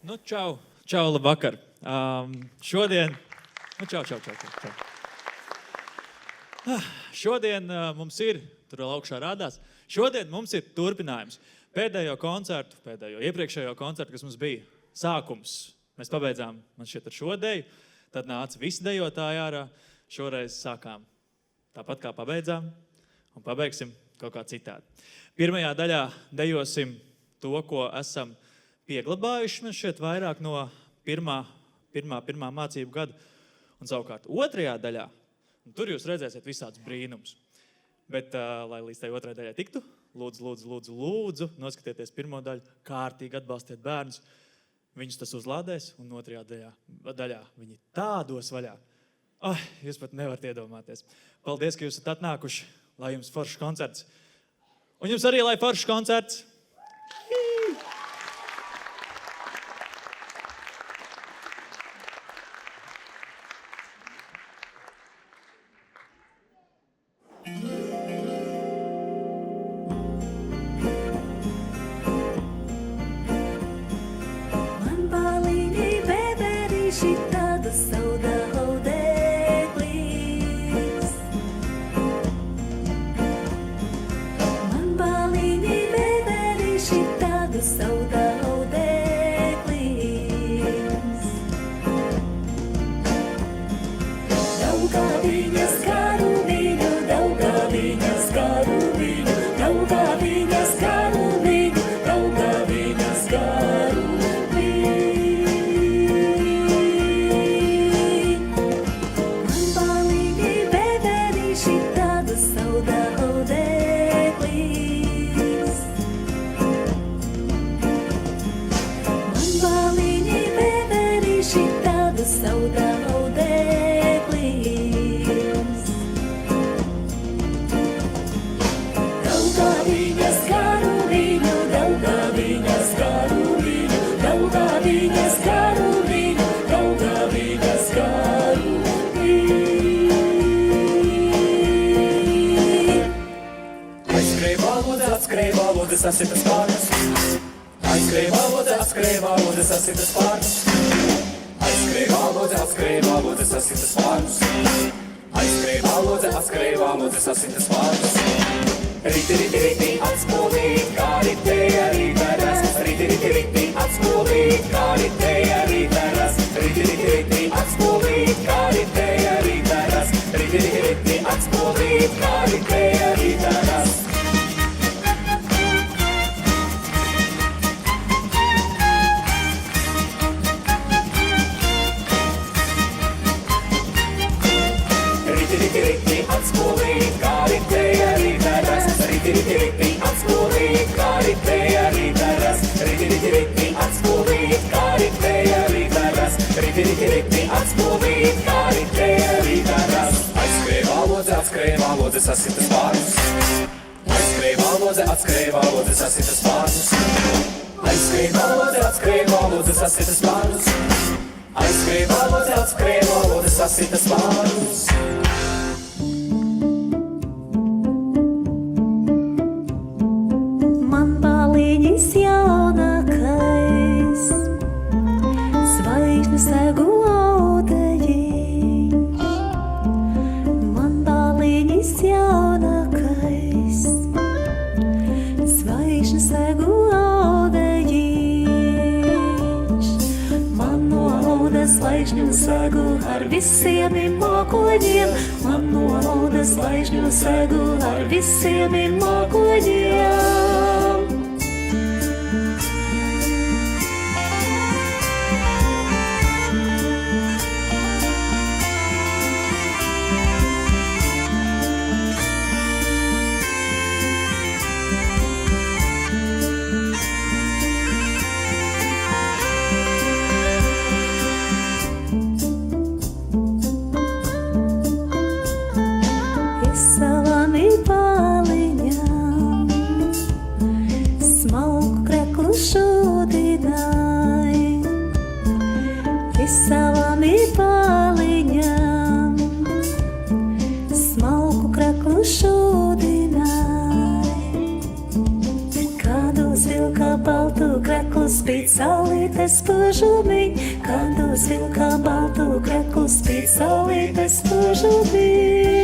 Nu, čau, labvakar. Šodien, čau. Šodien mums ir, tur vēl augšā rādās, šodien mums ir turpinājums. Pēdējo iepriekšējo koncertu, kas mums bija sākums. Mēs pabeidzām, man šķiet, ar šo deju, tad nāca visi dejotāji ārā. Šoreiz sākām tāpat kā pabeidzām un pabeigsim kaut kā citādi. Pirmajā daļā dejosim to, ko esam pieglabājuši, man šķiet, vairāk no pirmā mācību gada. Un savukārt otrajā daļā, tur jūs redzēsiet visādus brīnumus. Bet, lai līdz tai otrajai daļai tiktu, lūdzu, noskatieties pirmo daļu, kārtīgi atbalstiet bērnus. Viņus tas uzlādēs, un otrajā daļā viņi tādos vaļā. Jūs pat nevarat iedomāties. Paldies, ka jūs esat atnākuši, lai jums foršs koncerts. Un jums arī, lai foršs koncerts. Sasita spārnus. Aizskrēja valodze, sasita spārnus. Aizskrēja valodze, sasita spārnus. Aizskrēja valodze, sasita spārnus. Riti, atspūlīt, kā ritēja rītaras. Riti, atspūlīt, kā ritēja rītaras. Riti, atspūlīt, kā ritēja rītaras. Riti, atspūlīt, kā ritēja rītaras. Atspūlīt, kā ritēja rītaras. Riti, atspūlīt, kā ritēja rītaras. Riti, atspūlīt, kā ritēja rītaras. Riti, atspūlīt, kā ritēja rītaras. Aizskrēja valodze, sasita spārnus. Aizskrēja valodze, sasita spārnus. Aizskrēja valodze, sasita spārnus. Aizskrēja valodze, sasita spārnus. Jaunākais, zvaigžņu segu audeji. Man baliņas jaunākais, zvaigžņu segu audeji. Man noauda zvaigžņu segu ar visiem mākoņiem. Man noauda zvaigžņu segu ar visiem mākoņiem. Savami paliņam smalku kreklu šūdināja. Kādu zilka baltu kreklu spīd saulītes spožumiņ, kādos vilkām baltu kraklu spīd saulītes spožumiņ.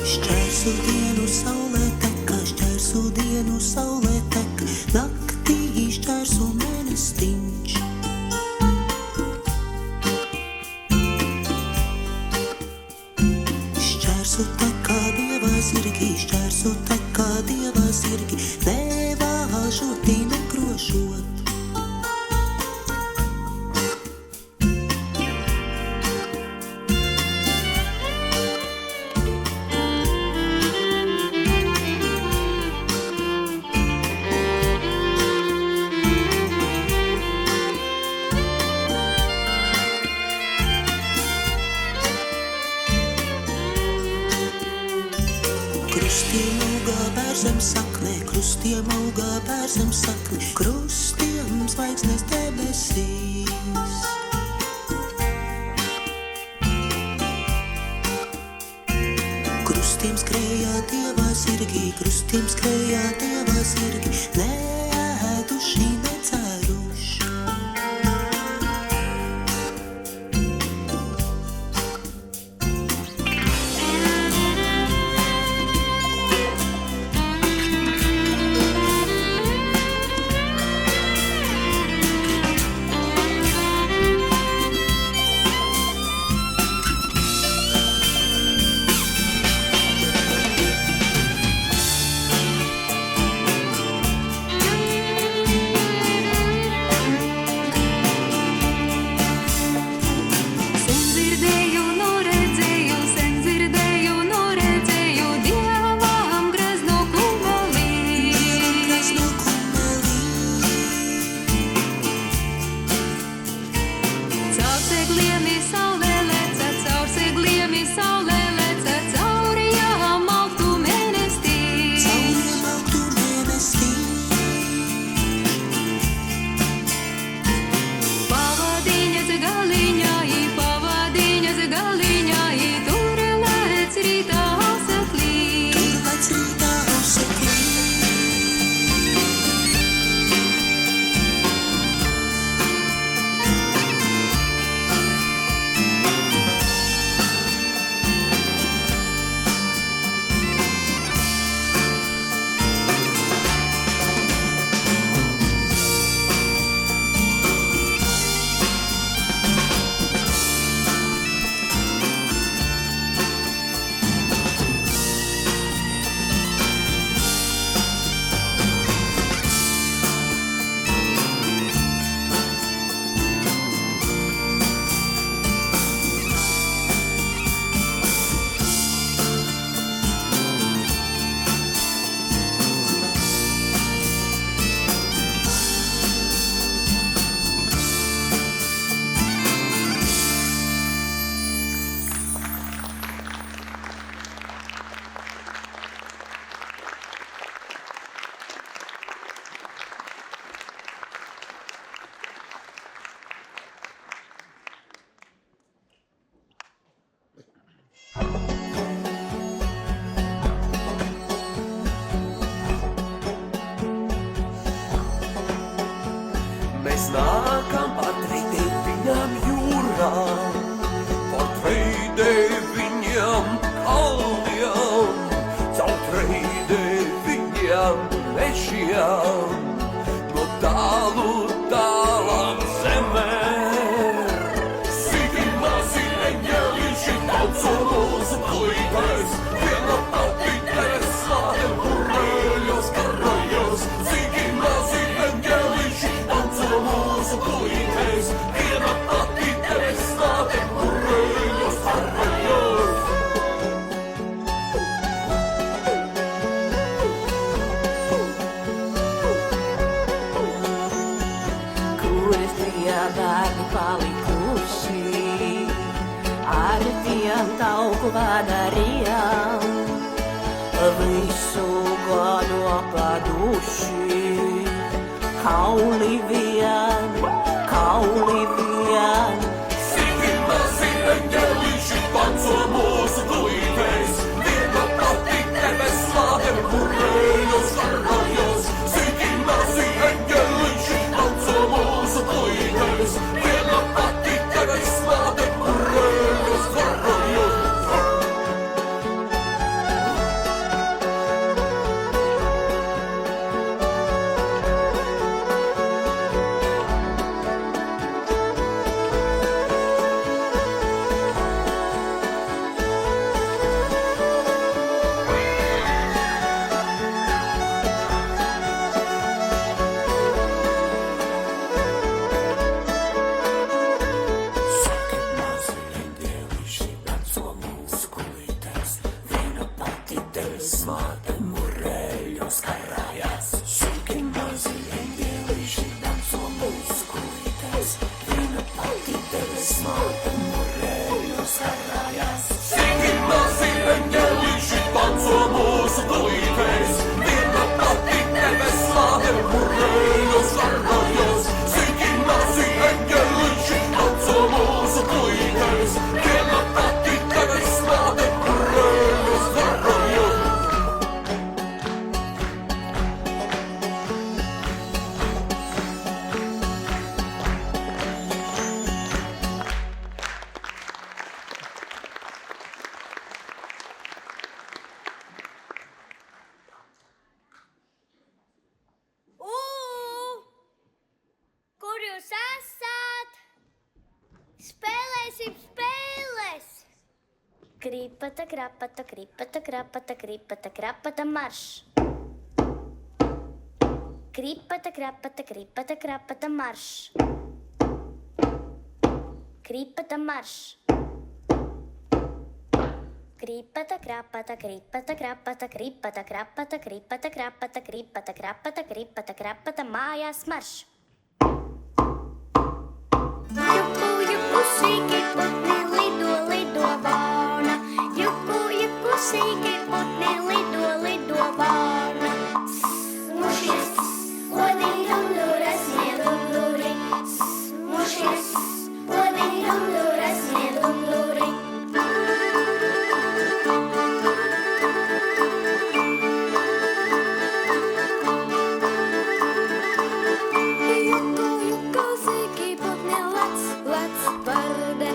Šķērsu dienu saulē teka, šķērsu dienu saulē teka, naktī šķērsu mēnestiņš. Šķērsu tekā dievā zirgi, šķērsu tekā dievā zirgi, nevāžoti nekrošot. Krustiem augā bērzem saknē, krustiem augā bērzem saknē, krustiem zvaigznes debesīs. Krustiem skrējā dievā zirgi, krustiem skrējā dievā zirgi, neēduši, necēruši. mēs nākam atrītīt viņam jūrā, patreidē viņam kalniem, cautreidē viņam mežiem, no tālu tālām zemēm. Sīki mazi eņģeliši tauco mūsu klīpēs, viena pati tevis slādem burēļos karajos. Sīki mazi eņģeliši tauco mūsu klīpēs, viena pati tevis slādem burēļos karajos. Kuras tajā bērni palikuši, ar tiem tauku vadarījām, visu gadu paduši. Kauli vien, Sīki mazi eņģeliši tauco mūsu klīpēs, viena pati tevis slādem burēļos karajos. Sīki mazi eņģeliši tauco mūsu klīpēs, viena pati tevis slādem burēļos karajos. Sīki mazi eņģeliši tauco mūsu klīpēs, viena pati tevis slādem burēļos karajos. Sīki mazi eņģeliši tauco mūsu klīpēs, viena pati tevis slādem burēļos karajos. Kur jūs esat? Spēlēsim spēles! Kripata, krapata, kripata, krapata, kripata, krapata, marš! Kripata, krapata, kripata, krapata, marš! Kripata, marš! Kripata, krapata, kripata, krapata, kripata, krapata, kripata, krapata, kripata, krapata, kripata, krapata, mājās marš! Juku, juku, sīki putni lido, lido vārna. Juku, juku, sīki putni lido, lido vārna. Mušies, lodiņ, dumduras, niedumduri. Mušies, lodiņ, dumduras, niedumduri. Juku, juku, sīki putni lec, lec, varde.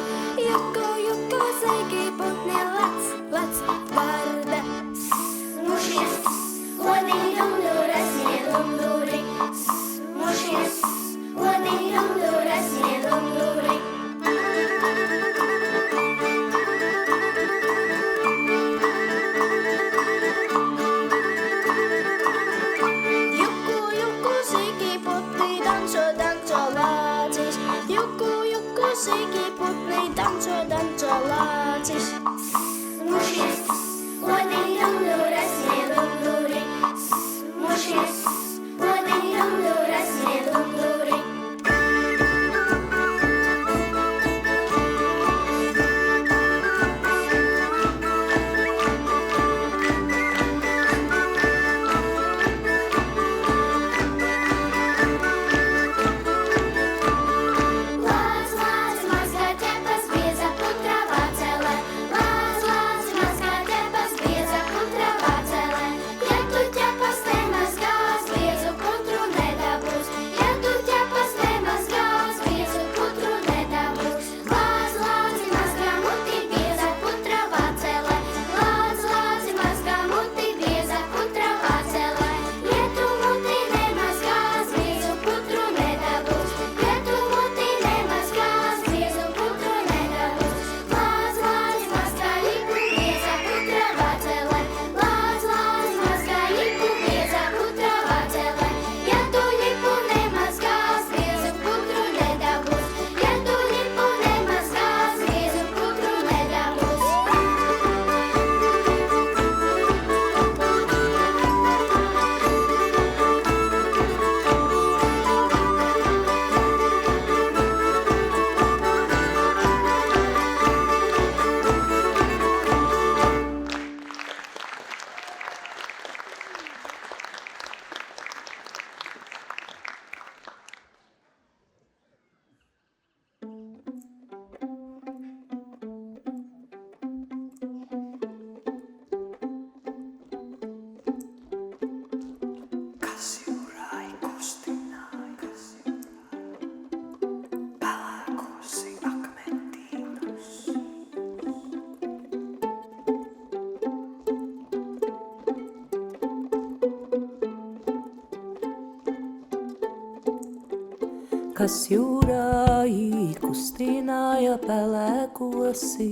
kas jūrā īkustināja pelēkosi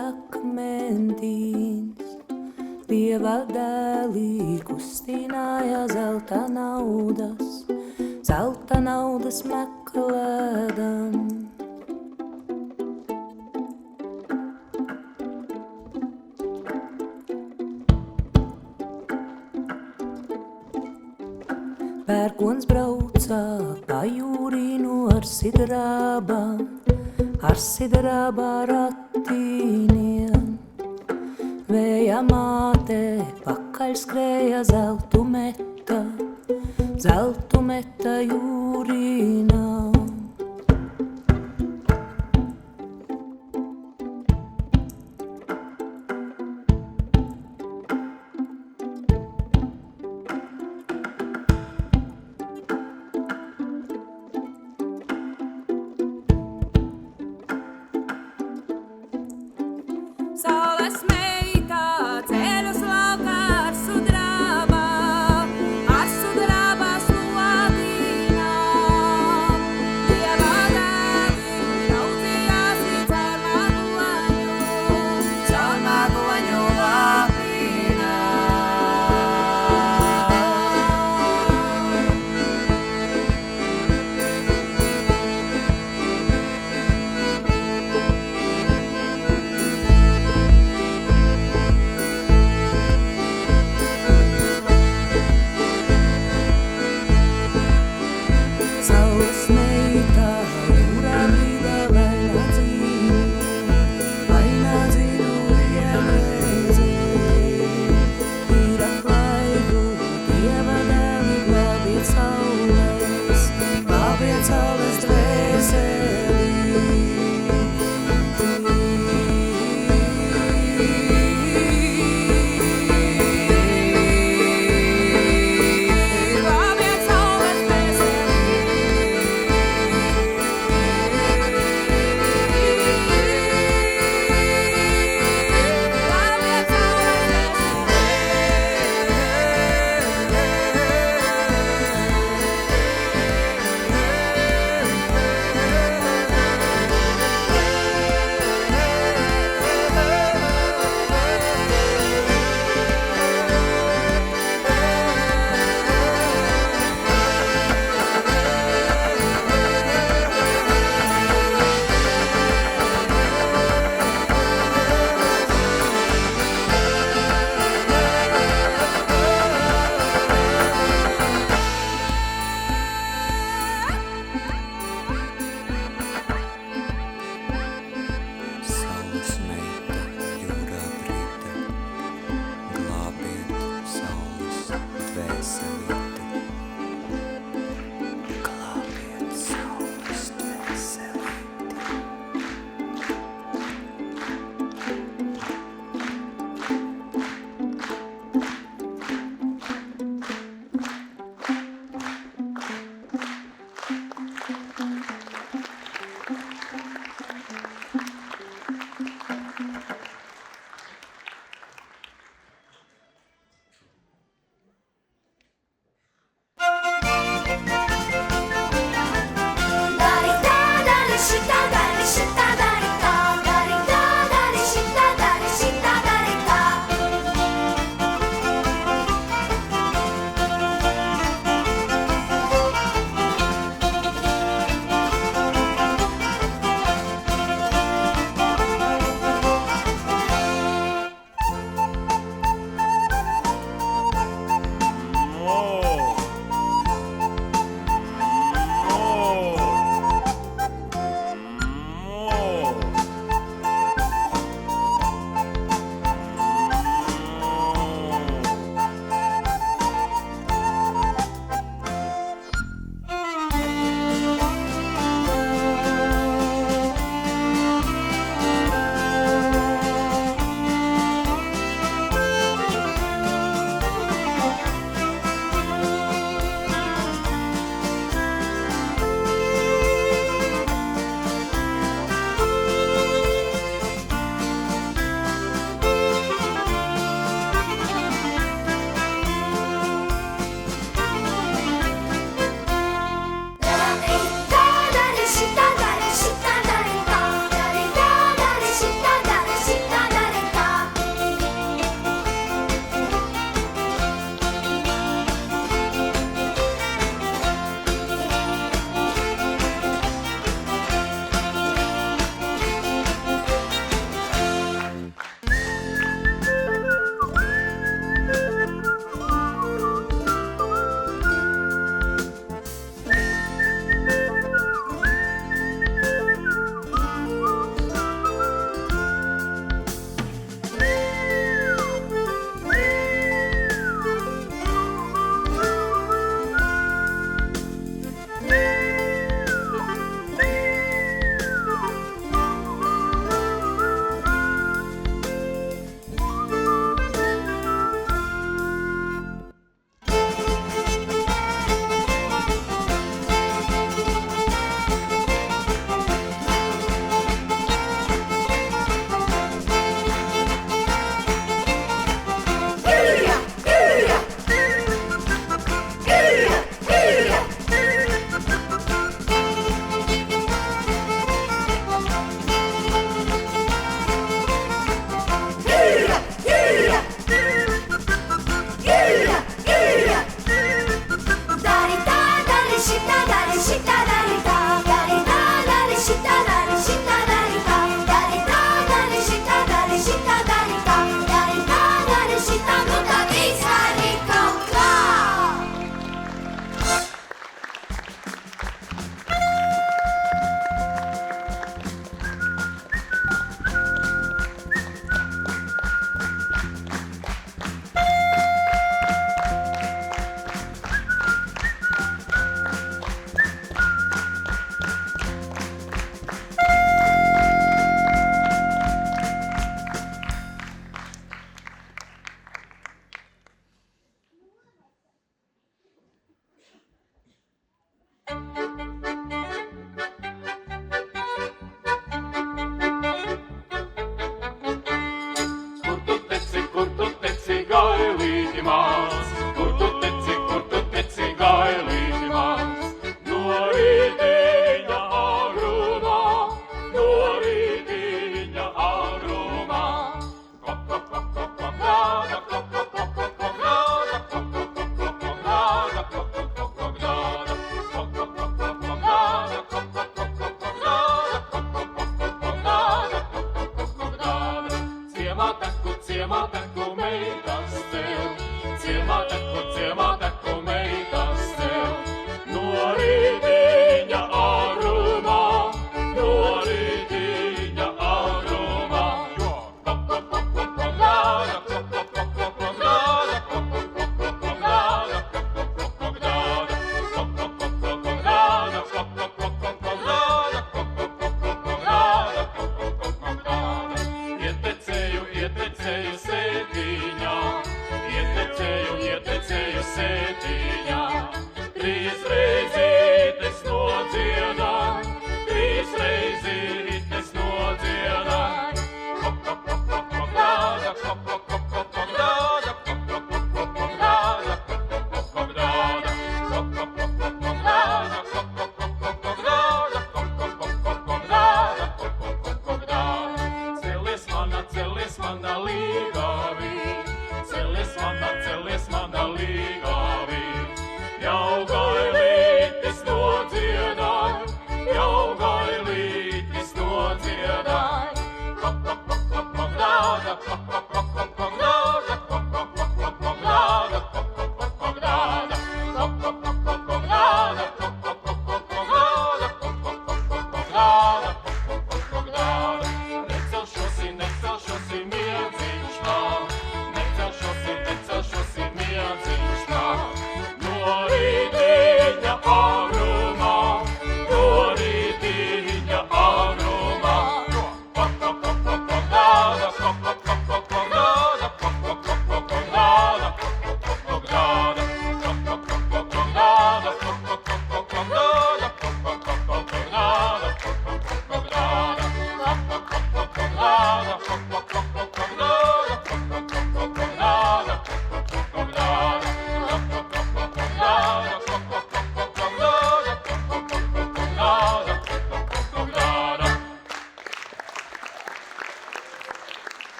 akmentīns. Dieva dēlī kustināja zelta naudas meklēdam. Pērkons brauca pa jūrīnu ar sidraba ratīniem. Vēja māte pakaļ skrēja zeltu meta jūrīnā. Saules meitā ceļus laukā ar sudraba slotīnā. Dieva dēli raudzījās caur magoņu lapīnā. Saules meitā jūrā brīdā vainā dzīvu vienreizē. Ir aplaidu Dieva dēli, glābiet saules dvēseli. Glābiet saules Saules meita jūrā brīda, glābiet saules dvēselīti. Glābiet saules dvēselīti.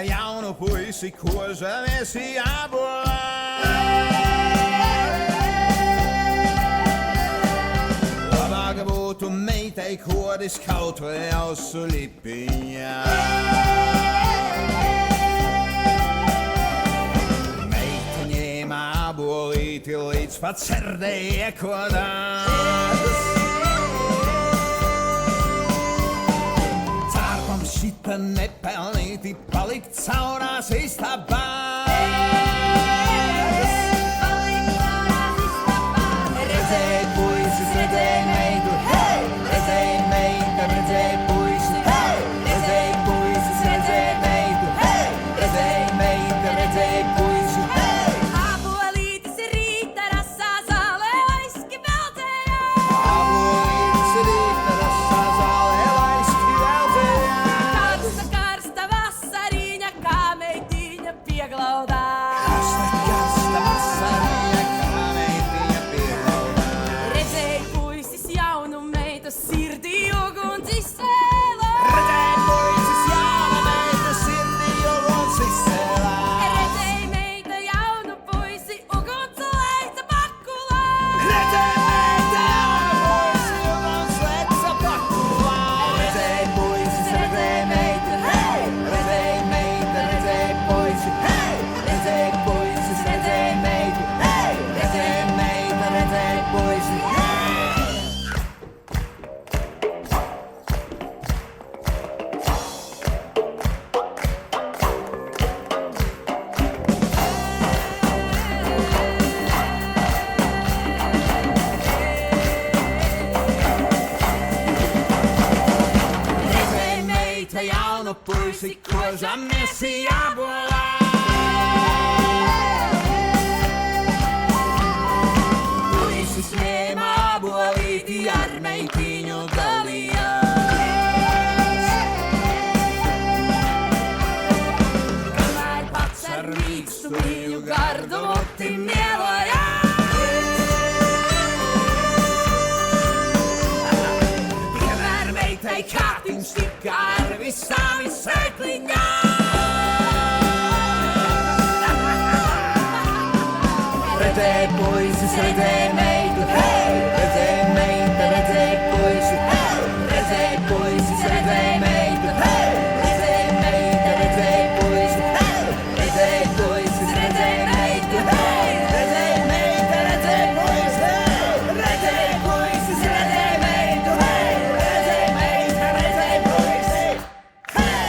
jaunu puisi, ko žaviesi abolā. Labāk būtu meitai kodis kaut vai ausu lipiņā. Meita ņēma abolīti līdz pat sirdei iekodās. Šita nepelnīti palikt caurās istabās. Redzēji puisis, redzēji meitu, hei! Redzēji meita, redzēji puisi, hei! Redzēji puisis, redzēji meitu, hei! Redzēji meita, redzēji puisi, hei! Abolītis rīta rasā zālē laiski veldzējā. Abolītis rīta rasā zālē laiski veldzējā. Karsta vasariņa, kā meitiņa pieglaudā. Karsta vasariņa, kā meitiņa pieglaudā. Redzēji puisis jaunu meitu sirdī uguns izsēlā. Redzēji puisis jaunu meitu sirdī uguns izsēlā. Redzēji meita jaunu puisi uguns leca pakulā. Redzēji meita jaunu puisi uguns leca pakulā. Redzēji puisis, redzēji meitu, hei! Redzēji meita, redzēji puisi, hei! Redzēji puisis, redzēji meitu, hei! Redzēji meita, redzēji puisi, hei! Redzēji meita jaunu puisi, ko žamies abolā. Puisis ņēma abolīti ar meitiņu dalījās. Kamēr pats ar mīkstu mīļu gardu muti mielojās. Piemēr meitai kātiņš tika ar visām sēkliņām. Redzēji puisis, redzēji meitu, hei! Redzēji meita, redzēji puisi, hei! Redzēji puisis, redzēji meitu, hei! Redzēji meita, redzēji puisi, hei! Redzēji puisis, redzēji meitu, hei! Redzēji meita, redzēji puisi, hei! Redzēji puisis, redzēji meitu, hei! Redzēji meita, redzēji puisi, hei!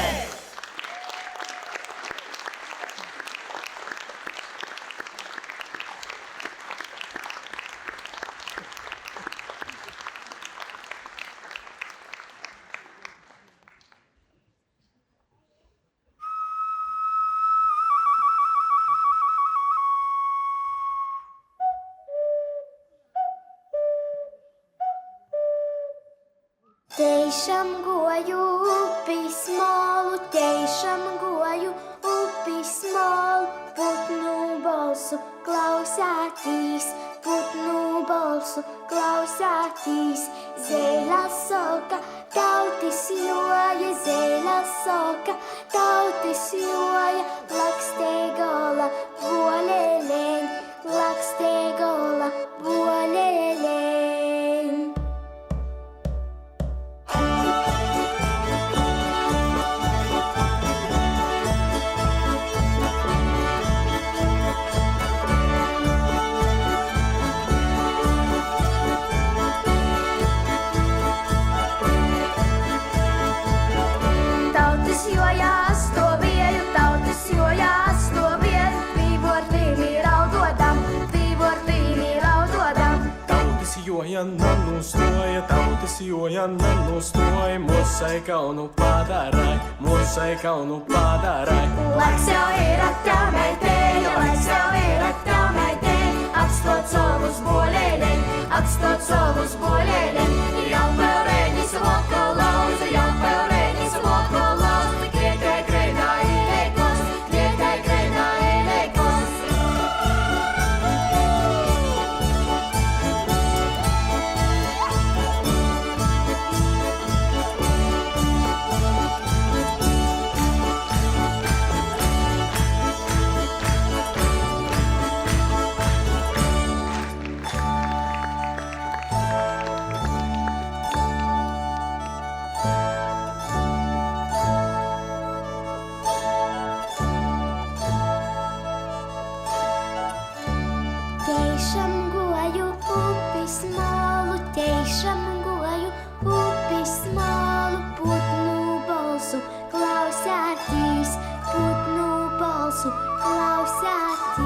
Teišam goju upis molu, teišam goju upis molu, putnu balsu klausātīs, putnu balsu klausātīs. Zeļa soka, tautis joja, zeļa soka, tautis joja, lakstē gola, boleleņ, lakstē gola, boleleņ. Tautis jojās to vieju, tautis jojās to vieju, pīvortīni raudodam, pīvortīni raudodam. Tautis joja nenustoja, tautis joja nenustoja, mūsai kaunu padarai, mūsai kaunu padarai. Laiks jau ir attāmeitēja, laiks jau ir attāmeitēja, atstot savus boļēļiem, atstot savus boļēļiem. Jau pēreņis loko lauza, jau pēreņis loko lauza, kriekai kreidā ileikos, kriekai kreidā ileikos. klausātīs.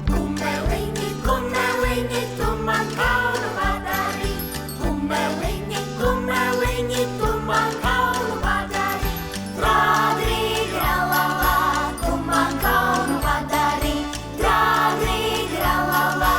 Kumeliņi, kumeliņi, tu man kaunu padari. Kumeliņi, kumeliņi, tu man kaunu padari. Drādrīgi, ralala, tu man kaunu padari. Drādrīgi, ralala,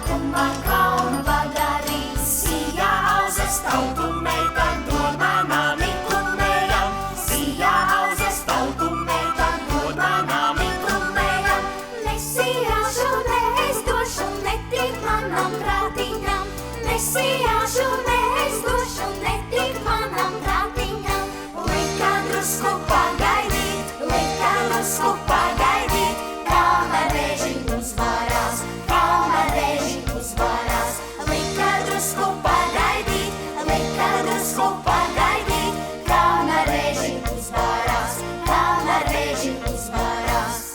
tu man kaunu padari. Sijā auzas tautu meitan, dod manām ikumējam. Sijā auzas tautu meitan, dod manām ikumējam. Nesijāšu, neizdošu, netik manam prātiņam. Nesijāšu, neizdošu, netik manam prātiņam. Lika drusku pagaidīt, lika drusku pagaidīt. Kamēr reži uzvarās, kamēr reži uzvarās. Lika drusku pagaidīt, lika drusku pagaidīt. Kamēr reži uzvarās, kamēr reži uzvarās.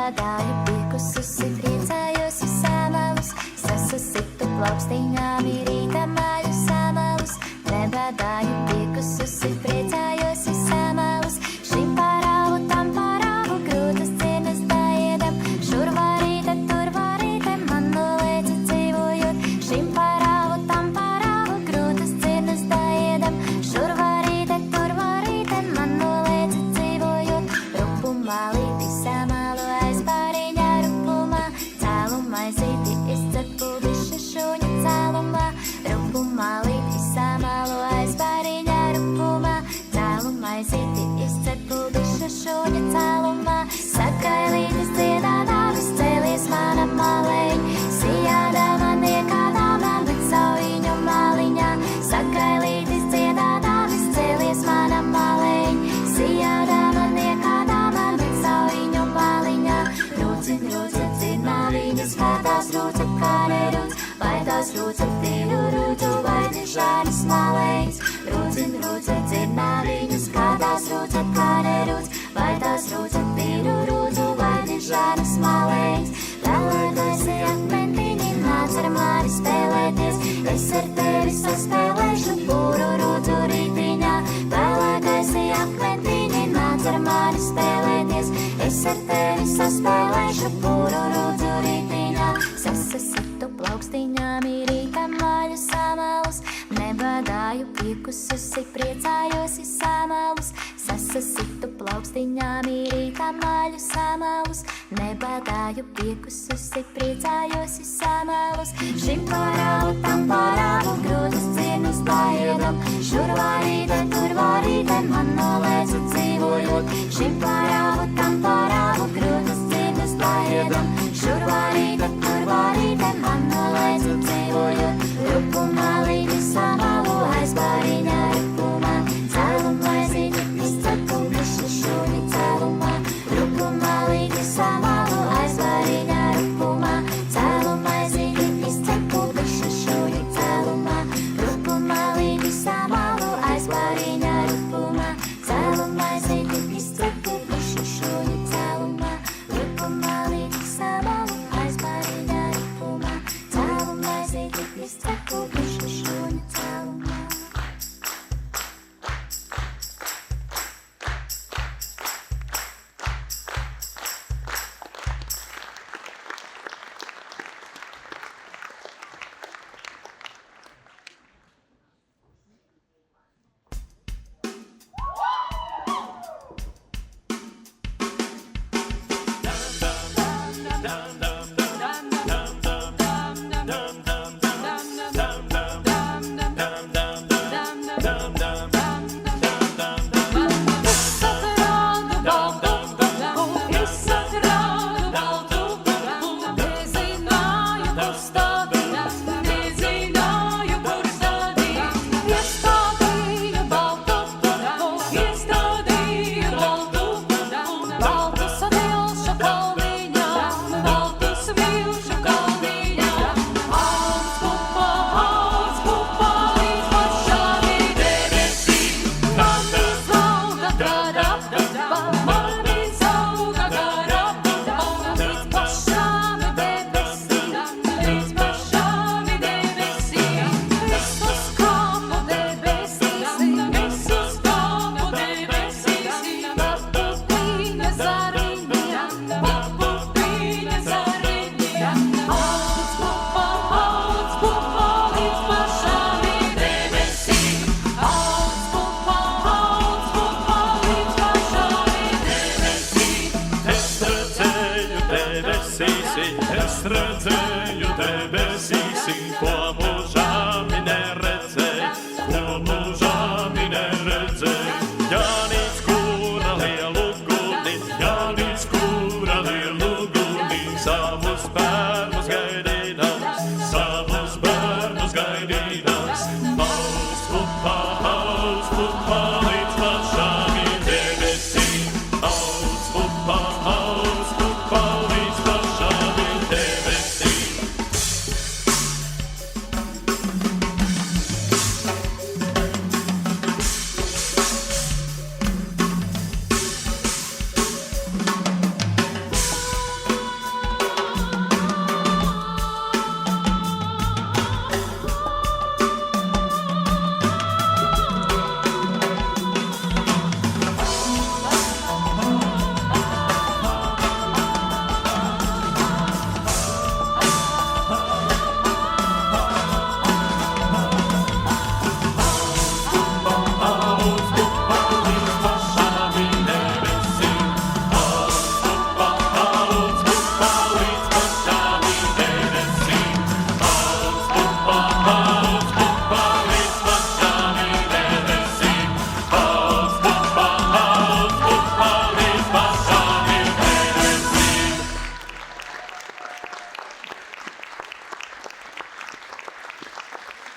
nebādāju piekususi, priecājos uz samalus, sasasitu plaukstiņām ir rīta maļu samalus, nebādāju piekususi, priecājos uz samalus, šim parāvu, tam parāvu, grūtas cienas daiedam, šur varīte, tur varīte, man nolēci dzīvojot, šim parāvu, tam parāvu, grūtas cienas daiedam, šur varīte, tur varīte, man nolēci dzīvojot, rupumā līti samalu aiz bariņā rupumā, cēlumā zīti izcepu višu šuņa cēlumā, rupumā līti samalu aiz bariņā rupumā, cēlumā zīti izcepu višu šuņa cēlumā, sakailītis dziedādāvis cēlies mana malēņ, sijādā man iekādāmā, bet saviņu māliņā, sakailītis dziedādāvis cēlies mana malēņ, sijādā man iekādāmā, bet saviņu māliņā, rūcin, rūcin, dzirnā viņas skatās, rūca kā nerūc, vai tās rūca tīru rūcu, vai dižānis malēņs, rūcin, rūcin, dzirnā viņas skatās, rūca kā nerūc, vai tās rūca tīru rūcu, vai dižānis malēņs, vēlētais ir akmentiņi, nāc ar mani spēlēties, es ar tevi saspēlēšu pūru rūcu rītiņā, vēlētais ir akmentiņi, nāc ar mani spēlēties, es ar tevi saspēlēšu pūru rūcu rītiņā, sasasitu plaukstiņām ir rīta maļu samalus, nebādāju piekususi, priecājos ir samalus, sasasitu plaukstiņām ir rīta maļu samalus, nebādāju piekususi, priecājos ir samalus, šim parāvu, tam parāvu, grūtas cienas daiedam, šur varīte, tur varīte, man nolēci dzīvojot, šim parāvu, tam parāvu, grūtas cienas daiedam, šur varīte, tur varīte, man nolēci dzīvojot, rupumā līdzi samalu aiz bariņā rupumā, cēlumā zīti izcepu višu šuņi cēlumā, rupumā līdzi samalu aiz bariņā rupumā, cēlumā zīti izcepu višu šuņi cēlumā, rupumā līdzi samalu aiz bariņā rupumā, cēlumā zīti izcepu višu šuņi cēlumā, rupumā līdzi samalu aiz bariņā rupumā, cēlumā zīti izcepu višu šuņi cēlumā.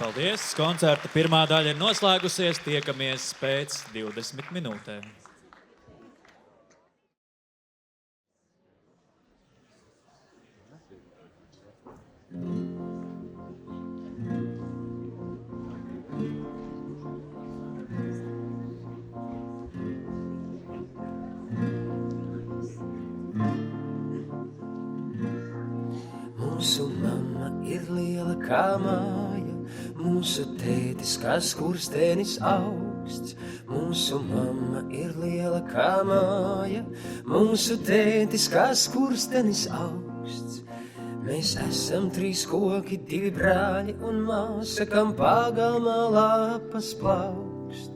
Paldies! Koncerta pirmā daļa ir noslēgusies. Tiekamies pēc 20 minūtēm. Mūsu mamma ir liela kā māja, mūsu tētis kā skurstenis augsts. Mūsu mamma ir liela kā māja, mūsu tētis kā skurstenis augsts. Mēs esam 3 koki, 2 brāļi un māsa, kam pagalmā lapas plaukst.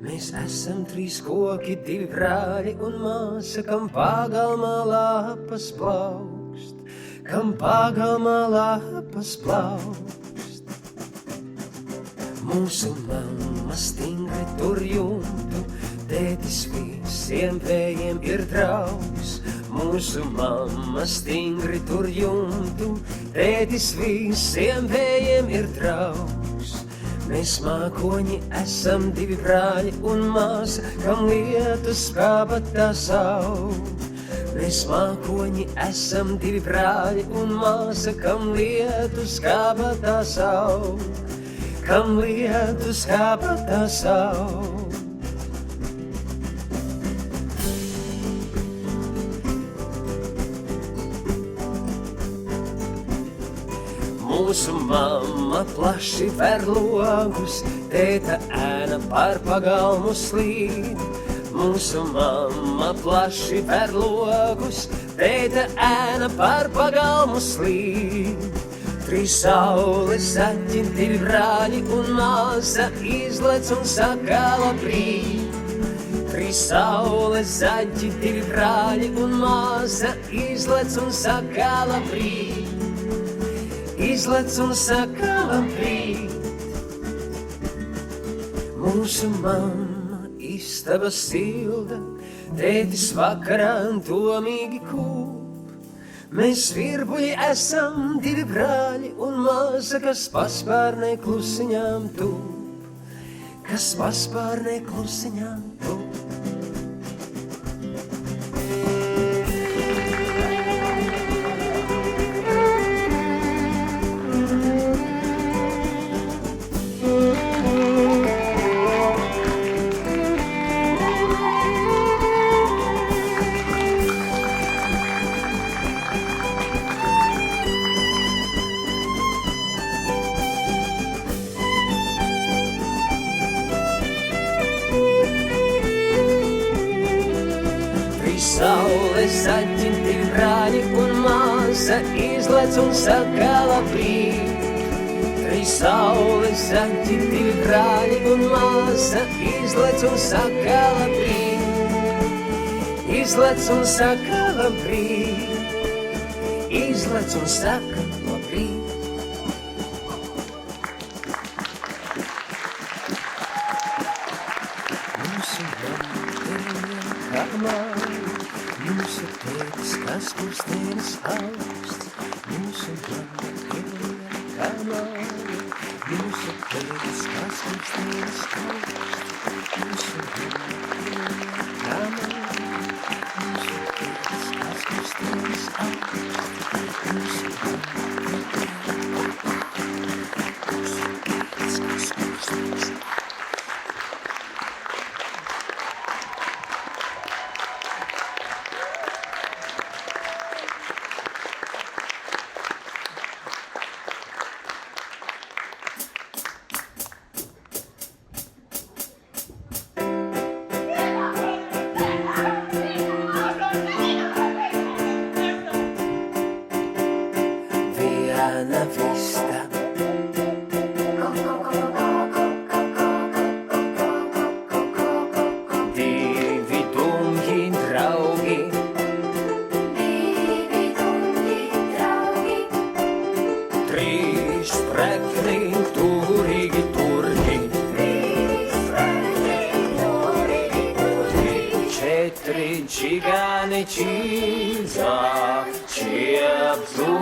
Mēs esam 3 koki, 2 brāļi un māsa, kam pagalmā lapas plaukst. Kam pagalmā lapas plaukst. Mūsu mamma stingri tur jumtu, tētis visiem vējiem ir draugs. Mūsu mamma stingri tur jumtu, tētis visiem vējiem ir draugs. Mēs mākoņi esam 2 brāļi un māsa, kam lietus kabatā saug. Mēs mākoņi esam 2 brāļi un māsa, kam lietus kabatā saug. Kam lietus kabatā saug. Mūsu mamma plaši ver logus, tēta ēna par pagalmu slīd. Mūsu mamma plaši ver logus, tēta ēna par pagalmu slīd. 3 saules zaķi, 2 brāļi un māsa izlec un saka labrīt. 3 saules zaķi, 2 brāļi un māsa izlec un saka labrīt. Izlec un saka labrīt. Mūsu mamma istaba silda, tētis vakarā domīgi kūp. Mēs virbuļi esam 2 brāļi un māsa, kas paspārnē klusiņām tūp. Kas paspārnē klusiņām tūp. Saules zaķi, 2 brāļi un māsa izlec un saka labrīt. 3 saules zaķi, 2 brāļi un māsa izlec un saka labrīt. Izlec un saka labrīt. Izlec un saka labrīt. Mūsu mamma ir liela kā māja, mūsu tētis kā skurstenis augsts. Mūsu mamma ir liela kā māja, mūsu tētis kā skurstenis augsts. Mūsu mamma ir liela kā māja, mūsu tētis kā skurstenis augsts. Mūsu mamma ir liela kā māja, mūsu tētis kā skurstenis augsts. Viena vista. Divi dungi draugi. Divi dungi draugi. 3 sprekni turīgi turgi. 3 sprekni turīgi turgi. 4 čigāni čīdzā, čieptu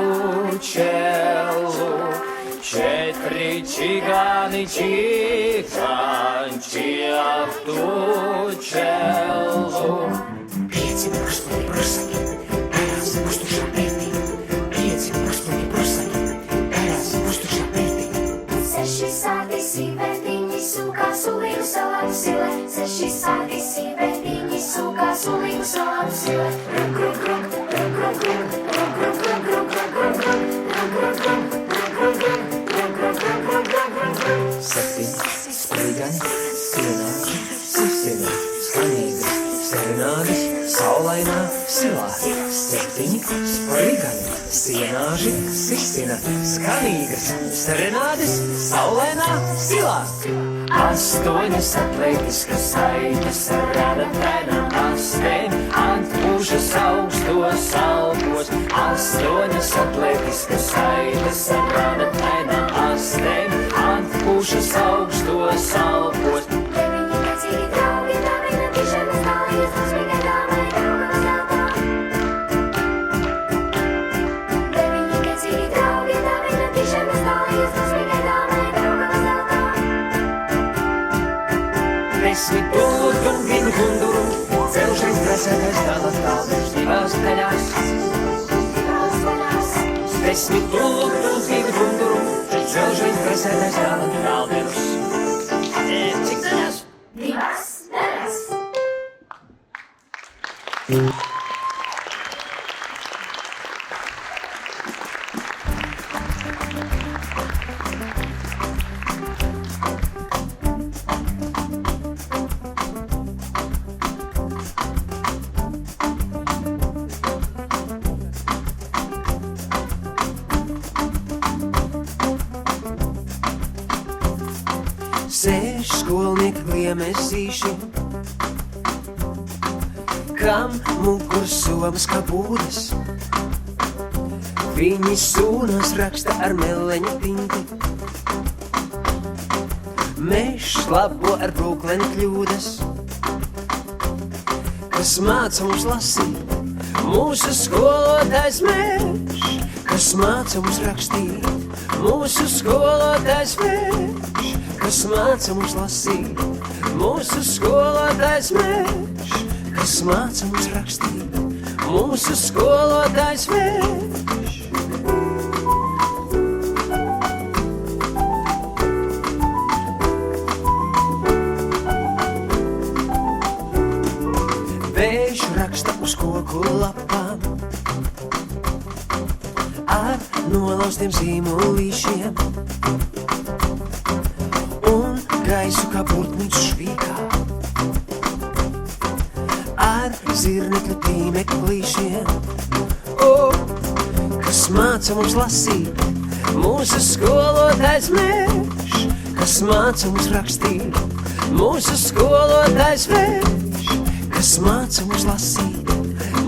čelu. Četri čigani čikanči ap tu čelu. Pieci bruskuļi bruskuļi, eras uztušā pirtī. Pieci bruskuļi bruskuļi, eras uztušā pirtī. Seši sāti sīvētiņi sūkā sulīgu salātu silē. Seši sāti sīvētiņi sūkā sulīgu salātu silē. Ruk, ruk, ruk, ruk, ruk, ruk, ruk, ruk, ruk, ruk, ruk, ruk, ruk, ruk, ruk, Septiņi sprīgani, sienāži, sirdsina, skanīgas, serenādes, saulainā silā. Septiņi sprīgani, sienāži, sirdsina, skanīgas, serenādes, saulainā silā. Astoņas atletiskas saites ar radatainām astēm, atpūšas augstos alpos. Astoņas atletiskas saites ar radatainām astēm, atpūšas augstos alpos. Deviņi vecīgi draugi, dāvina pižamas dalījas, dusmīgai dāmai drauga zeltā. Deviņi vecīgi draugi, dāvina pižamas dalījas, dusmīgai dāmai drauga zeltā. Desmit tūlīt un vienu hunduru, celšais presētais tādas tādas divās daļās. Desmit tūlīt un vienu hunduru, celšais presētais tādas tādas. Cik daļās? Divas daļas. Sēž skolnieki gliemesīši, kam mugurs somas kā būdas. Viņi sūnās raksta ar meleņu tinti, mežs labo ar brūkleni kļūdas. Kas māca mums lasīt, mūsu skolotājs mežs, kas māca mums rakstīt, mūsu skolotājs mežs, kas māca mums lasīt, mūsu skolotājs mežs, kas māca mums rakstīt, mūsu skolotājs mežs. Vēžu raksta uz koku lapām ar nolaustiem zīmolīšiem un gaisu kā burtnīts švīkā ar zirnekļu tīmeklīšiem. Kas māca mums lasīt, mūsu skolotājs mežs, kas māca mums rakstīt, mūsu skolotājs mežs, kas māca mums lasīt,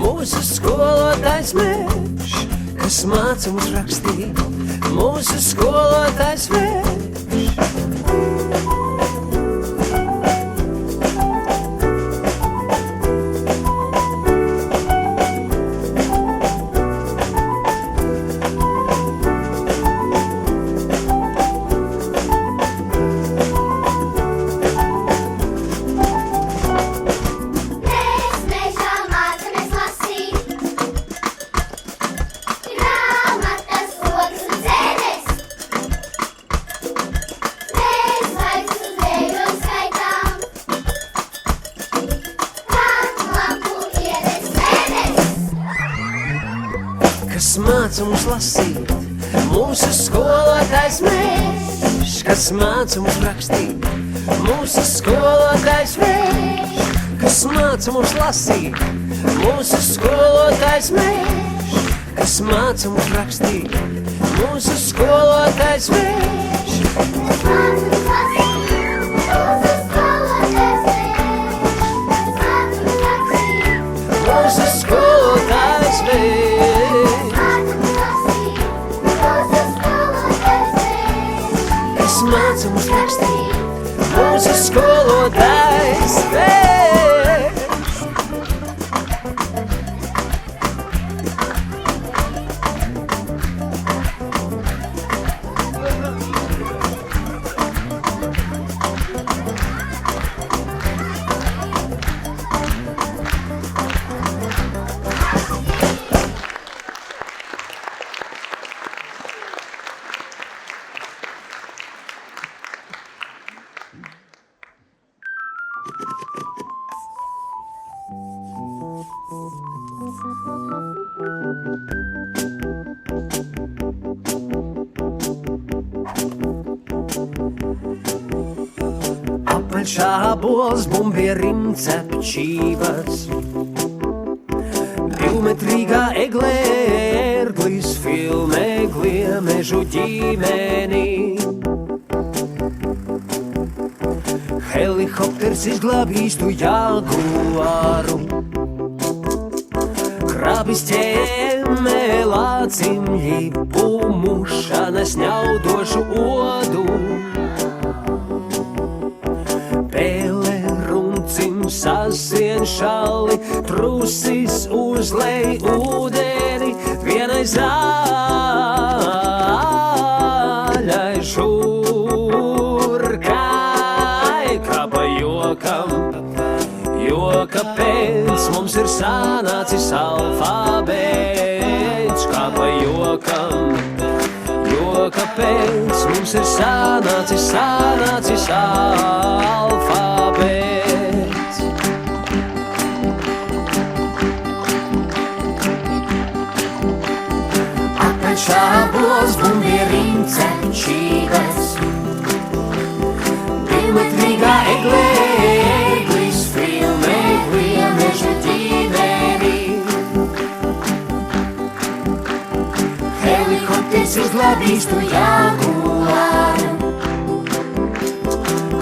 mūsu skolotājs mežs, kas māca mums rakstīt, mūsu skolotājs mežs. Kas māca mums lasīt, mūsu skolotājs mežs, kas māca mums rakstīt, mūsu skolotājs mežs, kas māca mums lasīt, mūsu skolotājs mežs, kas māca mums rakstīt, mūsu skolotājs mežs. Mūsu skolotājs mežs, kas māca mums rakstīt, mūsu skolotājs mežs. Apaļš ābols, bumbie rimcepčības. Divmetrīgā eglē, ērglis filmē gliemežu ģimeni. Helikopters izglābīs tu jaguāru. Krabis ķēmē lācimļi, pumuša nesņaudošu odu. Pēle runcim sasien šali, trusis uzlej ūdeni, vienai zaļai žurkai, kā pa jokam. Jo kāpēc mums ir sanācis alfabēts, kā pa jokam. Jo kāpēc mums ir sanācis alfabēts. Apaļš ābols, bumbie rimcepčības. Divmetrīgā eglē, ērglis filmē gliemežu ģimeni. Helikopters izglābīs tu jaguāru.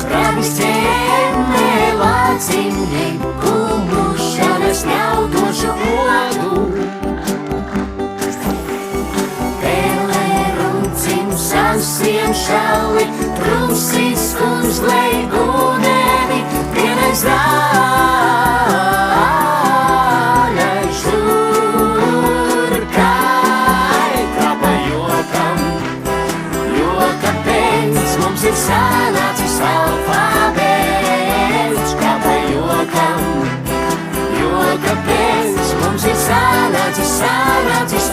Krabis ķēmē lācimļi, pumuša nesņaudošu odu. Pēlē runcim sasien šali, trusis uzlej ūdeni, vienai zaļai žurkai, kā pa jokam. Jo kāpēc mums ir sanācis alfabēts, kā pa jokam. Jo kāpēc mums ir sanācis alfabēts.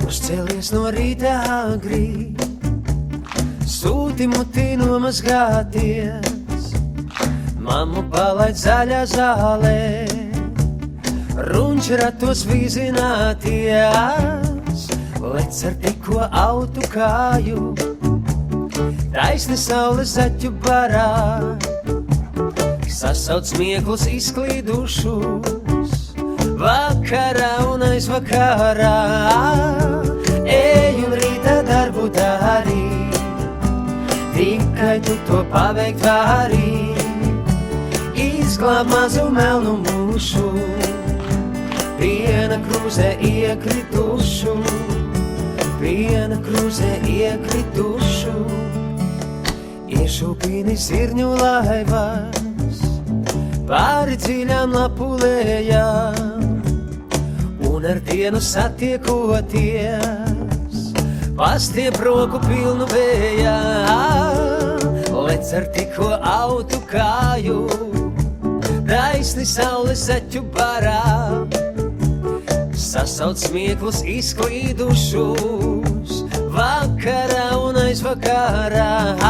Uzcēlies no rīta agri, sūti mutī nomazgāties, mammu palaid zaļā zālē, runčratos vīzināties, lec ar tikko autu kāju, taisni saules zaķu barā, sasauc smieklus izklīdušus, vakarā un aizvakarā. Ej un rītā darbu dari, tikai tu to paveikt vari. Izglāb mazu melnu mušu, piena krūzē iekritušu, piena krūzē iekritušu. Iešūpini zirņu laivas, pāri dziļām lapulējām, un ar dienu satiekoties, pastiep roku pilnu vējā. Lec ar tikko autu kāju, taisni saules zaķu barā, sasauc smieklus izklīdušus, vakarā un aizvakarā.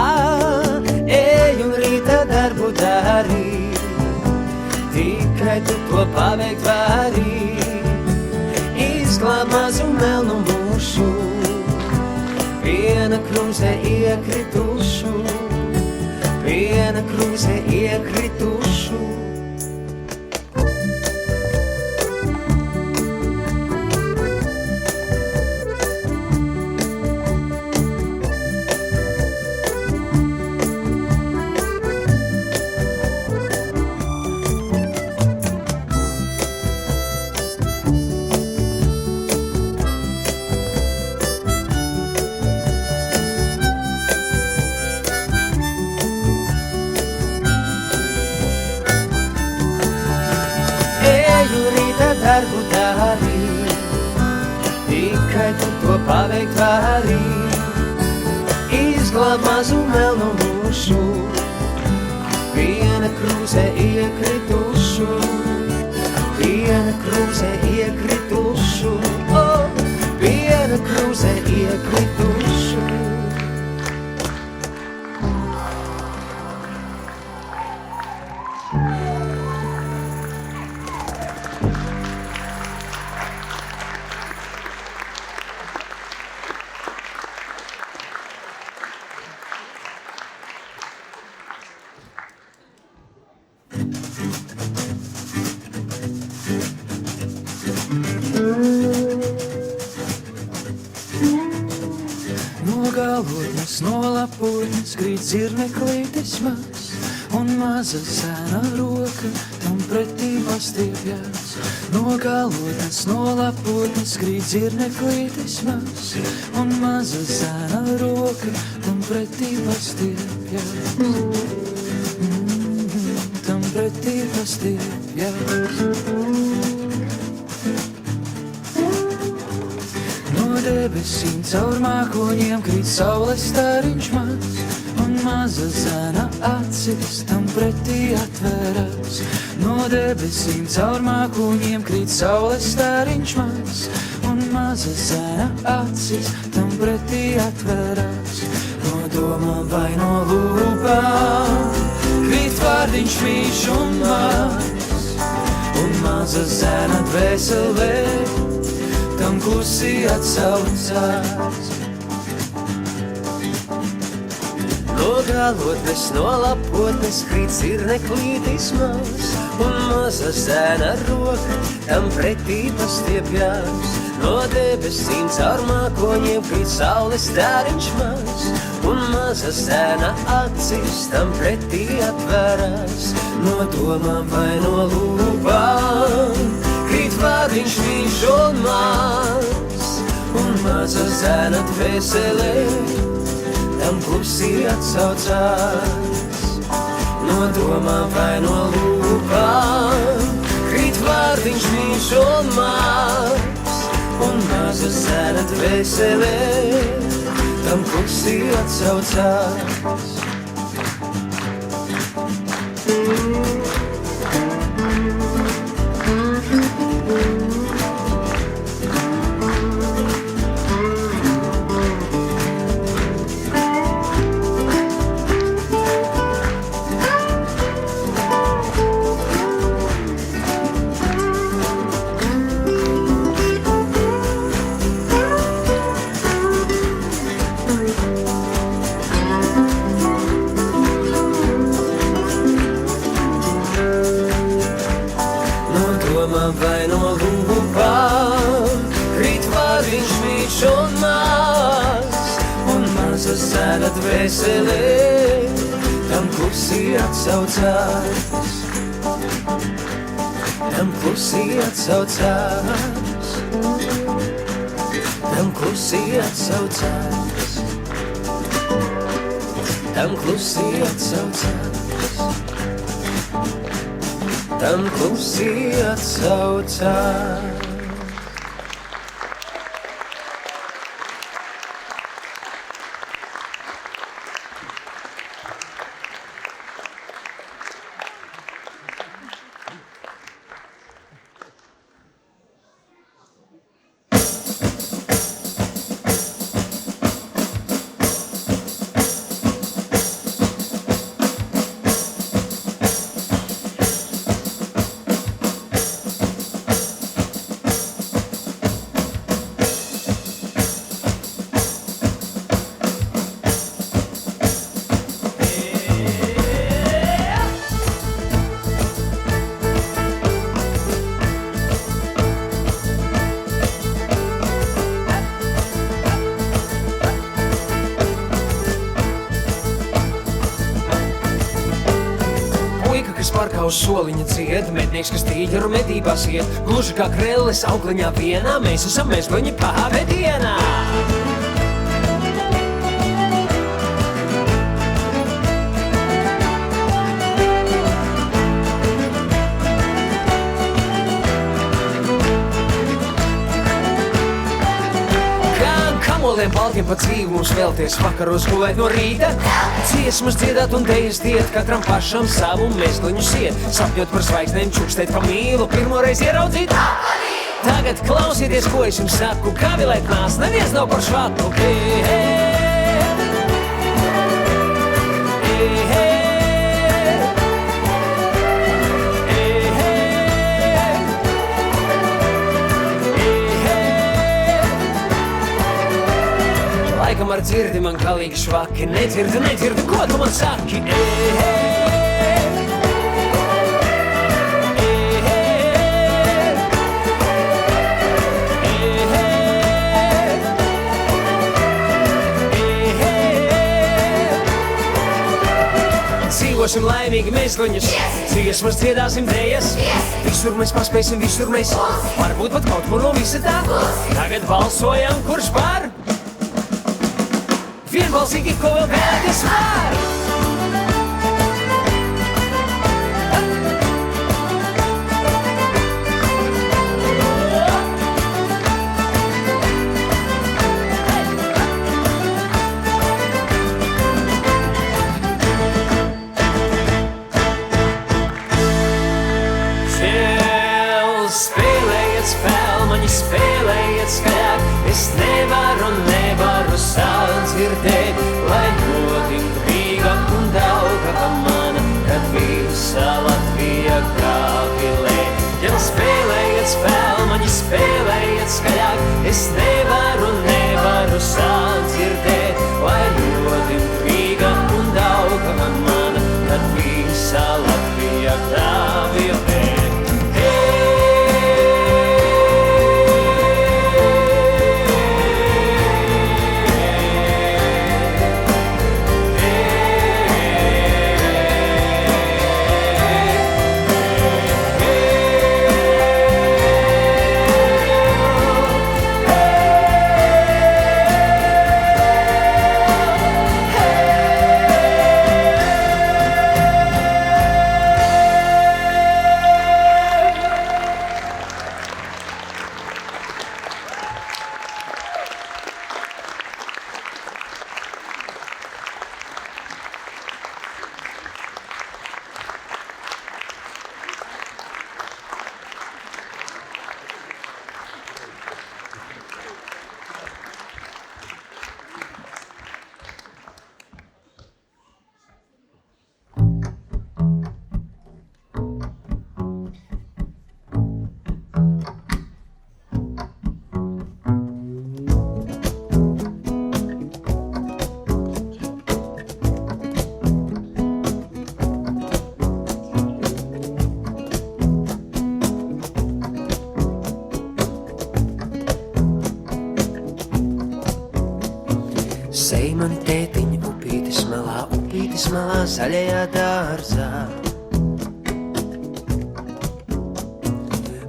Ej un rītā darbu dari, tikai tu to paveikt vari. Izglāb mazu melnu mušu, piena krūzē iekritušu, piena krūzē iekritušu. teikt arī, izglāb mazu melnu mušu, piena krūzē iekritušu, piena krūzē iekritušu, piena krūzē iekritušu. Galotnes no lapotnes krīt zirneklītis maz, un maza sēna roka tam pretī pastiepjās. No galotnes no lapotnes krīt zirneklītis maz, un maza sēna roka tam pretī pastiepjās. Tam pretī pastiepjās. Debesīm caur mākoņiem krīt saules stariņš maz, un maza zēna acis tam pretī atverās. No debesīm caur mākoņiem krīt saules stariņš maz, un maza zēna acis tam pretī atverās. No domām vai no lūpām krīt vārdiņš mīļš un maz, un maza zēna dvēselē tam klusi atsaucās. No galotnes, no lapotnes krīt zirneklītis maz, un maza zēna roka tam pretī pastiepjās. No debesīm caur mākoņiem krīt saules stariņš maz, un maza zēna acis tam pretī atverās. No domām vai no lūpām krīt vārdiņš mīļš un maz, un maza zēna dvēselē tam klusi atsaucās. No domām vai no lūpām krīt vārdiņš mīļš un maz, un maza zēna dvēselē tam klusi atsaucās. Vai no lūpām krīt vārdiņš mīļš un maz, un maza zēna dvēselē tam klusi atsaucās. Tam klusi atsaucās. Tam klusi atsaucās. Tam klusi atsaucās. Tam klusi atsaucās. Parkā uz soliņa cied, mednieks, kas tīģeru medībās iet, gluži kā krelles augliņā vienā, mēs esam mezgleņi pāvedienā. baltiem pa dzīvi mums vēlties vakaros gulēt no rīta. Dziesmas dziedāt un dejas diet, katram pašam savu mezgliņu siet. Sapņot par zvaigznēm, čukstēt pa mīlu, pirmoreiz ieraudzīt. Tagad klausieties, ko es jums saku, kā vilēt nās, neviens nav par švaku. Laikam ar dzirdi man galīgi švaki, nedzirdi, ko tu man saki? Dzīvosim laimīgi mezgliņus, dziesmas dziedāsim dējas. Visur mēs paspēsim, visur mēs varbūt pat kaut kur no visa tā. Tagad balsojam, kurš par? Vienbalsīgi, ko vēl vēlaties var? Spēlējiet spēli, mani spēlējiet skaļāk. Es nevaru sadzirdēt, lai notiktu Rīga un Daugava mana, kad visa Latvija kāvilē. Ja spēlējiet spēli, mani spēlējiet skaļāk. Es nevaru sadzirdēt, lai notiktu Rīga un Daugava mana, kad visa Latvija kāvilē. Sej mani tētiņu upītis malā, zaļajā dārzā.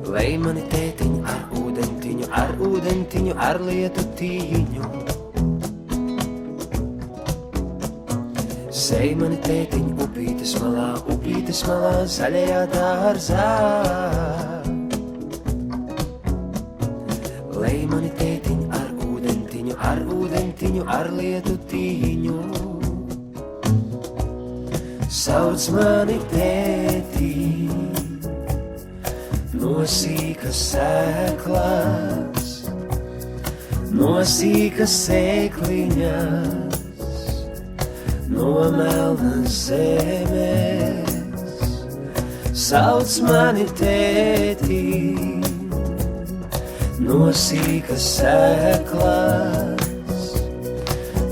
Lej mani tētiņu ar ūdentiņu, ar lietu tīņu. Sej mani tētiņu upītis malā, zaļajā dārzā. Lej mani tētiņu ar ūdentiņu, ar lietu tīņu. Sauc mani tētī, no sīkas sēklas, no sīkas sēkliņas, no melnas zemes. Sauc mani tētī, no sīkas sēklas,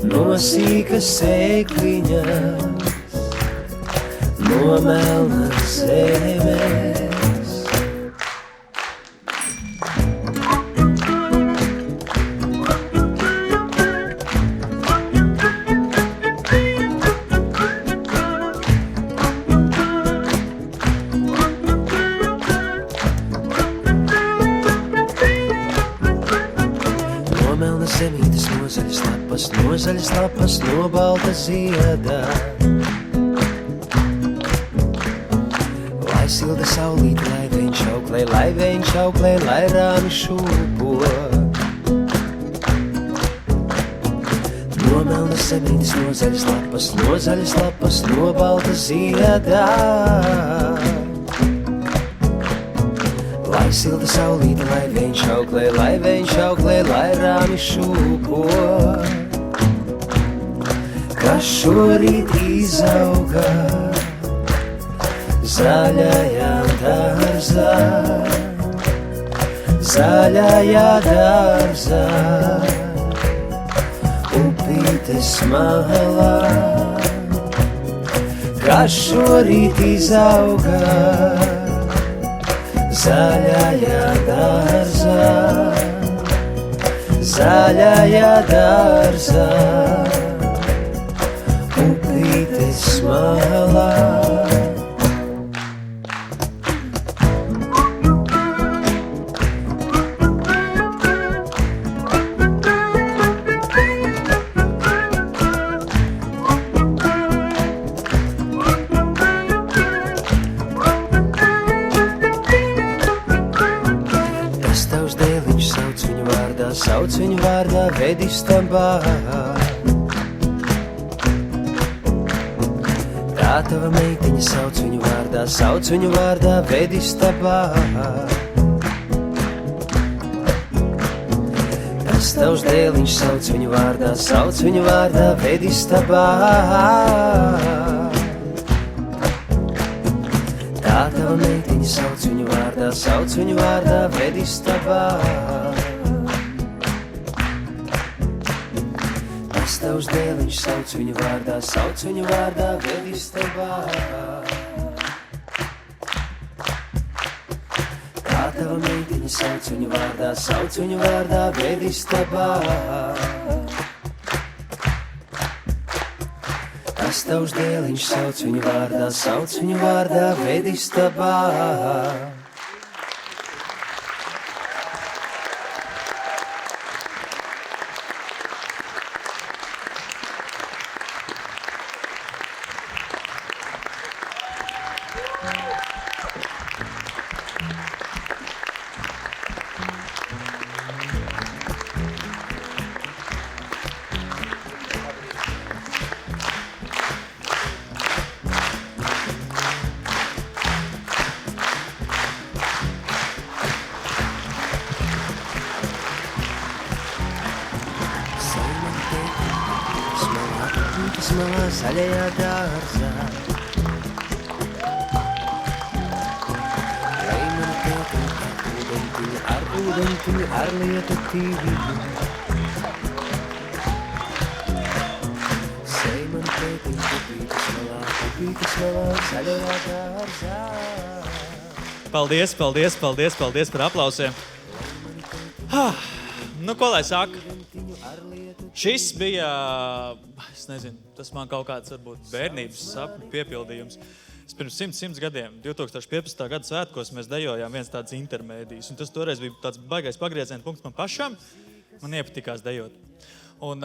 no sīkas sēkliņas, no melnas zemes. No zaļas lapas, no balta ziedā. Lai silda saulīte, lai vējš auklē, lai rāmi šūpo. no melnas semītes, no zaļas lapas, no balta ziedā. Lai silta saulīte, lai vējš auklē, lai rāmi šūpo, kas šorīt izauga zaļajā dārzā, upītes malā, kas šorīt izauga zaļajā dārzā, upītes malā. Sauc viņu vārdā, ved istabā. Tā tava meitiņa sauc viņu vārdā, ved istabā. Tas tavs dēliņš sauc viņu vārdā, ved istabā. Tā tava meitiņa sauc viņu vārdā, ved istabā. Tavs dēliņš sauc viņu vārdā, ved istabā. Kā tava meitiņa sauc viņu vārdā, ved istabā. Tas tavs dēliņš sauc viņu vārdā, ved istabā. Zaļajā dārzā, lai man tētiņa ar ūdentiņu, ar lietu tīviņu. Sei man tētiņa pupītes malā, zaļajā dārzā. Paldies par aplausiem. Nu, ko lai saka? Šis bija, es nezinu, tas man kaut kāds varbūt bērnības sapņu piepildījums. Pirms 100 gadiem, 2015. gada svētkos, mēs dejojām viens tāds intermēdijs. Un tas toreiz bija tāds baigais pagrieziena punkts man pašam. Man iepatikās dejot. Un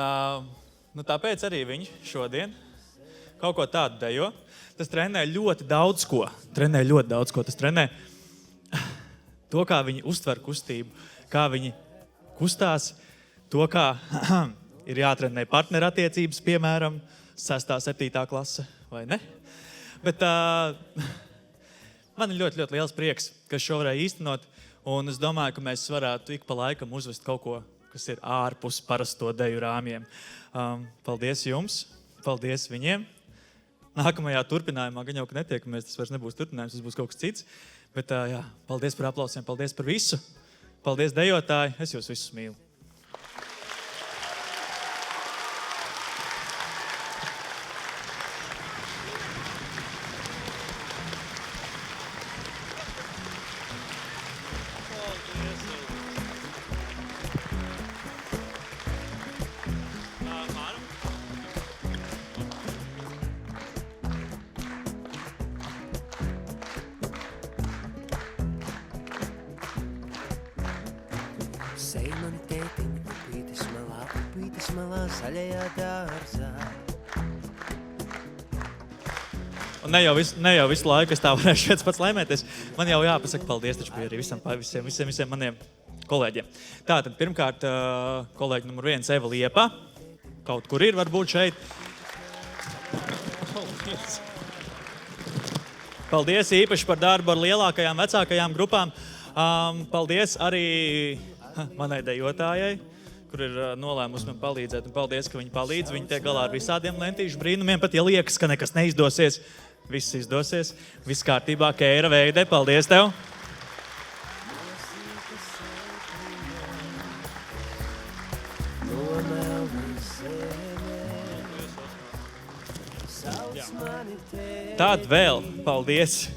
tāpēc arī viņi šodien kaut ko tādu dejo. Tas trenē ļoti daudz ko. Tas trenē to, kā viņi uztver kustību, kā viņi kustās, to, kā ir jātrenē partnerattiecības, piemēram, 6. 7. klase, vai ne? Bet man ir ļoti liels prieks, ka šo varēja īstenot, un es domāju, ka mēs varētu ik pa laikam uzvest kaut ko, kas ir ārpus parasto deju rāmjiem. Paldies jums, paldies viņiem. Nākamajā turpinājumā, gan jau, ka netiekamies, tas vairs nebūs turpinājums, tas būs kaut kas cits. Bet jā, paldies par aplausiem, paldies par visu. Paldies, dejotāji, es jūs visus mīlu. Sei mani tētiņa, pupītes malā, zaļajā dārzā. Un ne jau visu laiku es tā varēšu šeit pats laimēties. Man jau jāpasaka paldies taču bija arī visiem maniem kolēģiem. Tātad, pirmkārt, kolēģi numur 1 Eva Liepa. kaut kur ir, varbūt šeit. Paldies īpaši par darbu ar lielākajām, vecākajām grupām. Paldies arī manai dejotājai, kur ir nolēmusi man palīdzēt. Un paldies, ka viņi palīdz. Viņi tiek galā ar visādiem lentīšu brīnumiem. Pat ja liekas, ka nekas neizdosies, viss izdosies. Viss kārtībā. Keira Veide, paldies tev! Tad vēl paldies.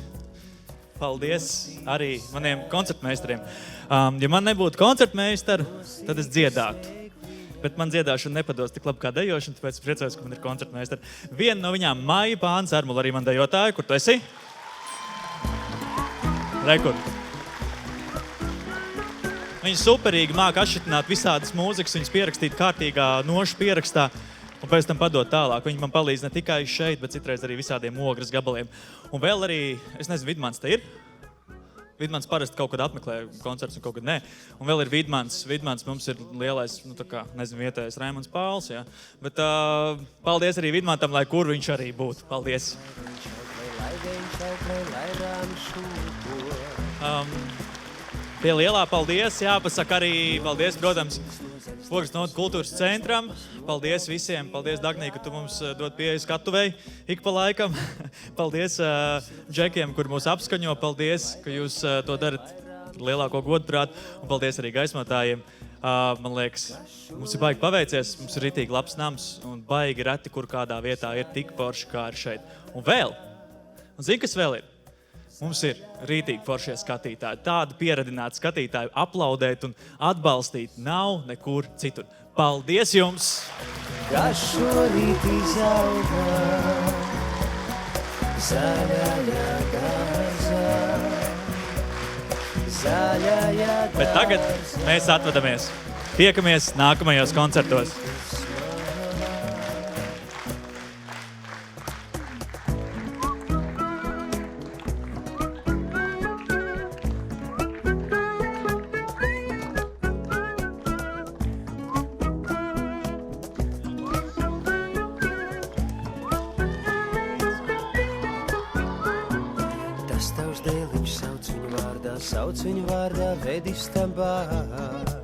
Paldies arī maniem koncertmeistariem. Ja man nebūtu koncertmeistaru, tad es dziedātu. Bet man dziedāšana nepados tik labi kā dejošana, tāpēc priecājos, ka man ir koncertmeistari. Viena no viņām Maija Pāns, Armula arī man dejotāja. Kur tu esi? Rekur. Viņi superīgi māk atšķitināt visādas mūzikas, viņas pierakstīt kārtīgā nošu pierakstā. Un pēc tam padot tālāk. Viņi man palīdz ne tikai šeit, bet citreiz arī visādiem ogres gabaliem. Un vēl arī, es nezinu, Vidmans te ir? Vidmans parasti kaut kad apmeklē koncerts un kaut kad nē. Un vēl ir Vidmans. Vidmans mums ir lielais, vietējais Raimonds Pāls, jā. Bet paldies arī Vidmantam, lai kur viņš arī būtu. Paldies. Pie lielā paldies, jāpasaka arī paldies, protams, Ogres Notu kultūras centram. Paldies visiem. Paldies, Dagnī, ka tu mums dod pieeju skatuvei ik pa laikam. Paldies džekiem, kur mūs apskaņo. Paldies, ka jūs to darat lielāko godprāt. Un paldies arī gaismotājiem. Man liekas, mums ir baigi paveicies. Mums ir ritīgi labs nams. Un baigi reti, kur kādā vietā ir tik forši, kā ir šeit. Un vēl. Un zini, kas vēl ir? Mums ir rītīgi foršie skatītāji. Tādi pieradināti skatītāji aplaudēt un atbalstīt nav nekur citur. Paldies jums! Kas šorīt izauga zaļajā dārzā, zaļajā dārzā. Bet tagad mēs atvadamies. Tiekamies nākamajos koncertos. Sauc viņu vārdā, vedis tam bār.